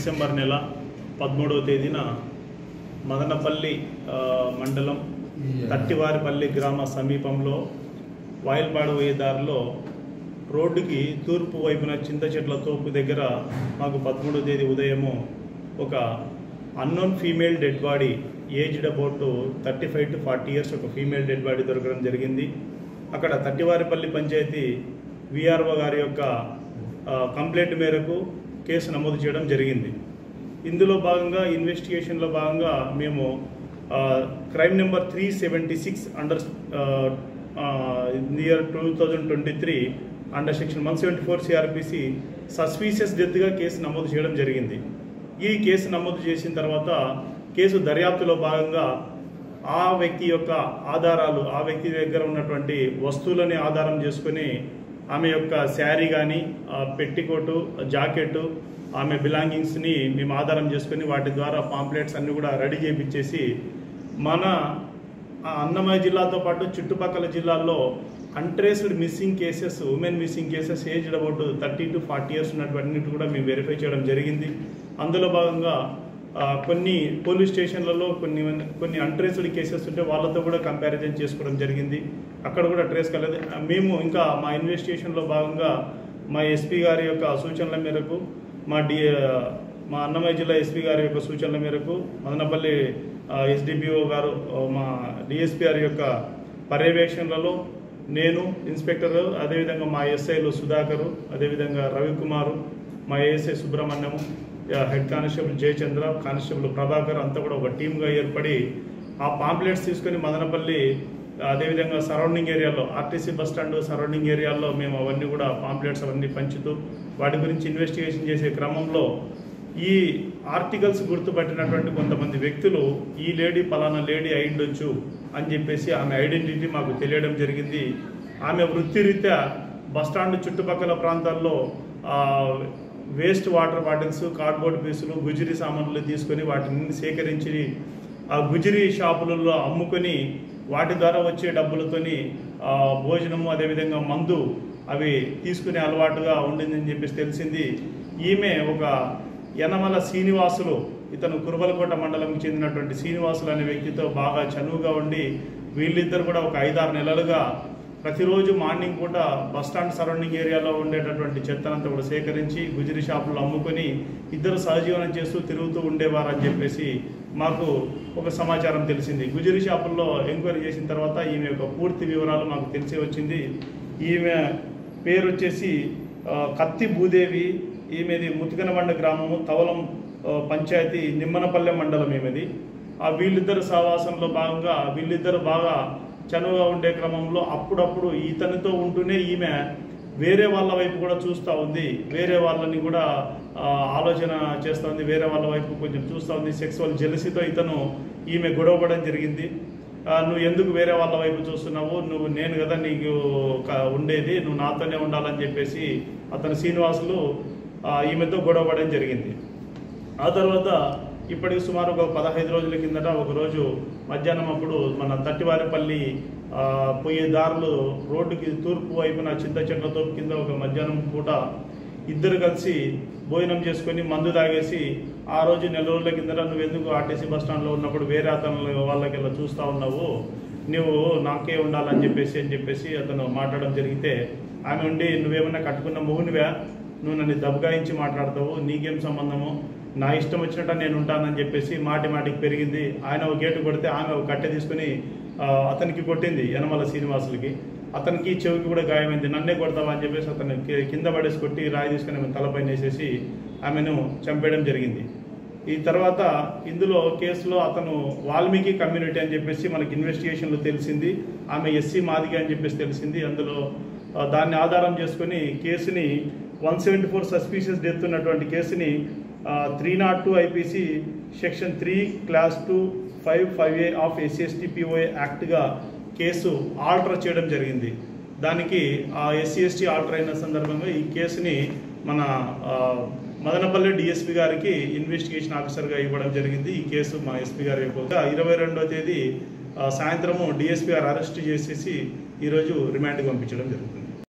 December నెల 13వ తేదీన మదనపల్లి మండలం తట్టివారిపల్లి గ్రామ సమీపంలో వాయిల్పాడు పోయే దారిలో రోడ్డుకి తూర్పు వైపున చింత చెట్ల తోపు దగ్గర మాకు 13వ తేదీ ఉదయము ఒక unknown female dead body aged about 35 to 40 years ఒక ఫీమేల్ డెడ్ బాడీ దొరకడం జరిగింది. అక్కడ తట్టివారిపల్లి పంచాయతీ విఆర్ఓ గారి యొక్క కంప్లైంట్ మేరకు కేసు నమోదు చేయడం జరిగింది. ఇందులో భాగంగా ఇన్వెస్టిగేషన్లో భాగంగా మేము crime number 376 under year 2023 under section 174 CRPC suspicious డెత్గా కేసు నమోదు చేయడం జరిగింది. ఈ కేసు నమోదు చేసిన తర్వాత కేసు దర్యాప్తులో భాగంగా ఆ వ్యక్తి యొక్క ఆధారాలు, ఆ వ్యక్తి దగ్గర ఉన్నటువంటి వస్తువులని ఆధారం చేసుకుని ఆమె యొక్క శారీ కానీ, పెట్టికోటు, జాకెట్, ఆమె బిలాంగింగ్స్ని మేము ఆధారం చేసుకుని వాటి ద్వారా పాంప్లెట్స్ అన్నీ కూడా రెడీ చేయించేసి మన అన్నమయ్య జిల్లాతో పాటు చుట్టుపక్కల జిల్లాల్లో untraced missing cases, women missing cases aged about 30 to 40 years ఉన్నటువంటి కూడా మేము వెరిఫై చేయడం జరిగింది. అందులో భాగంగా కొన్ని పోలీస్ స్టేషన్లలో కొన్ని అన్ట్రేస్డ్ కేసెస్ ఉంటే వాళ్ళతో కూడా కంపారిజన్ చేసుకోవడం జరిగింది. అక్కడ కూడా ట్రేస్ కాలేదు. మేము ఇంకా మా ఇన్వెస్టిగేషన్లో భాగంగా మా ఎస్పీ గారి యొక్క సూచనల మేరకు, మా అన్నమయ్య జిల్లా ఎస్పీ గారి యొక్క సూచనల మేరకు, మదనపల్లి ఎస్డిపిఓ గారు, మా డిఎస్పీ గారి యొక్క పర్యవేక్షణలలో నేను, ఇన్స్పెక్టర్, అదేవిధంగా మా ఎస్ఐలు సుధాకరు, అదేవిధంగా రవికుమారు, మా ASI Subrahmanyam, head constable Jayachandra, constable Prabhakar అంతా కూడా ఒక టీమ్గా ఏర్పడి ఆ పాంప్లెట్స్ తీసుకొని మదనపల్లి అదేవిధంగా సరౌండింగ్ ఏరియాలో, ఆర్టీసీ బస్టాండ్ సరౌండింగ్ ఏరియాల్లో మేము అవన్నీ కూడా పాంప్లెట్స్ అవన్నీ పంచుతూ వాటి గురించి ఇన్వెస్టిగేషన్ చేసే క్రమంలో ఈ ఆర్టికల్స్ గుర్తుపట్టినటువంటి కొంతమంది వ్యక్తులు ఈ లేడీ పలానా లేడీ అయిండొచ్చు అని చెప్పేసి ఆమె ఐడెంటిటీ మాకు తెలియడం జరిగింది. ఆమె వృత్తిరీత్యా బస్టాండ్ చుట్టుపక్కల ప్రాంతాల్లో వేస్ట్ వాటర్ బాటిల్స్, కార్డ్బోర్డ్ పీసులు, గుజిరీ సామాన్లు తీసుకొని వాటిని సేకరించి ఆ గుజిరీ షాపులలో అమ్ముకొని వాటి ద్వారా వచ్చే డబ్బులతోని భోజనము అదేవిధంగా మందు అవి తీసుకునే అలవాటుగా ఉండిందని చెప్పేసి తెలిసింది. ఈమె ఒక యనమల శ్రీనివాసులు, ఇతను కురుబలకోట మండలంకి చెందినటువంటి శ్రీనివాసులు అనే వ్యక్తితో బాగా చనువుగా ఉండి వీళ్ళిద్దరు కూడా ఒక 5-6 నెలలుగా ప్రతిరోజు మార్నింగ్ పూట బస్టాండ్ సరౌండింగ్ ఏరియాలో ఉండేటటువంటి చెత్తనంతా కూడా సేకరించి గుజిరీ షాపులు అమ్ముకొని ఇద్దరు సహజీవనం చేస్తూ తిరుగుతూ ఉండేవారని చెప్పేసి మాకు ఒక సమాచారం తెలిసింది. గుజిరీ షాపుల్లో ఎంక్వైరీ చేసిన తర్వాత ఈమె యొక్క పూర్తి వివరాలు మాకు తెలిసి వచ్చింది. ఈమె పేరు వచ్చేసి కత్తి భూదేవి. ఈమెది ముతికనబండ గ్రామము, తవలం పంచాయతీ, నిమ్మనపల్లె మండలం ఈమెది. వీళ్ళిద్దరు సహవాసంలో భాగంగా వీళ్ళిద్దరు బాగా చనువుగా ఉండే క్రమంలో అప్పుడప్పుడు ఇతనితో ఉంటూనే ఈమె వేరే వాళ్ళ వైపు కూడా చూస్తూ ఉంది, వేరే వాళ్ళని కూడా ఆలోచన చేస్తూ ఉంది, వేరే వాళ్ళ వైపు కొంచెం చూస్తూ ఉంది. సెక్సువల్ జెలసీతో ఇతను ఈమె గొడవపడడం జరిగింది. నువ్వు ఎందుకు వేరే వాళ్ళ వైపు చూస్తున్నావు, నేను కదా నీకు ఉండేది, నువ్వు నాతోనే ఉండాలని చెప్పేసి అతను శ్రీనివాసులు ఈమెతో గొడవపడడం జరిగింది. ఆ తర్వాత ఇప్పటికి సుమారు ఒక 15 రోజుల కిందట ఒకరోజు మధ్యాహ్నం అప్పుడు మన తట్టివారిపల్లి పోయే దారులు రోడ్డుకి తూర్పు వైపున చింత చెట్ల తోపు కింద ఒక మధ్యాహ్నం పూట ఇద్దరు కలిసి భోజనం చేసుకొని మందు తాగేసి ఆ రోజు 4 రోజుల కిందట నువ్వు ఎందుకు ఆర్టీసీ బస్టాండ్లో ఉన్నప్పుడు వేరే అతను వాళ్ళకి ఇలా చూస్తూ ఉన్నావు, నువ్వు నాకే ఉండాలని చెప్పేసి అతను మాట్లాడడం జరిగితే ఆమె ఉండి నువ్వేమన్నా కట్టుకున్న మొగునివా, నువ్వు నన్ను దబ్గాయించి మాట్లాడతావు, నీకేం సంబంధము, నా ఇష్టం వచ్చినట్టు నేను ఉంటానని చెప్పేసి మాటికి పెరిగింది. ఆయన ఒక గేటు కొడితే ఆమె ఒక కట్టె తీసుకుని అతనికి కొట్టింది, యనమల శ్రీనివాసులకి. అతనికి చెవికి కూడా గాయమైంది. నన్నే కొడతావా అని చెప్పేసి అతను కింద పడేసి కొట్టి రాయి తీసుకుని ఆమె తలపైన వేసేసి ఆమెను చంపేయడం జరిగింది. ఈ తర్వాత ఇందులో కేసులో అతను వాల్మీకి కమ్యూనిటీ అని చెప్పేసి మనకి ఇన్వెస్టిగేషన్లో తెలిసింది. ఆమె ఎస్సీ మాదిగ అని చెప్పేసి తెలిసింది. అందులో దాన్ని ఆధారం చేసుకుని కేసుని 174 సస్పీషియస్ డెత్ ఉన్నటువంటి కేసుని 302 IPC section 3 clause 2 5(5)A of SC/ST/POA యాక్ట్గా కేసు ఆల్టర్ చేయడం జరిగింది. దానికి ఆ SC/ST ఆల్టర్ అయిన సందర్భంగా ఈ కేసుని మన మదనపల్లి డిఎస్పీ గారికి ఇన్వెస్టిగేషన్ ఆఫీసర్గా ఇవ్వడం జరిగింది. ఈ కేసు మా ఎస్పీ గారి 22వ తేదీ సాయంత్రము డిఎస్పీ గారు అరెస్ట్ చేసేసి ఈరోజు రిమాండ్కి పంపించడం జరుగుతుంది.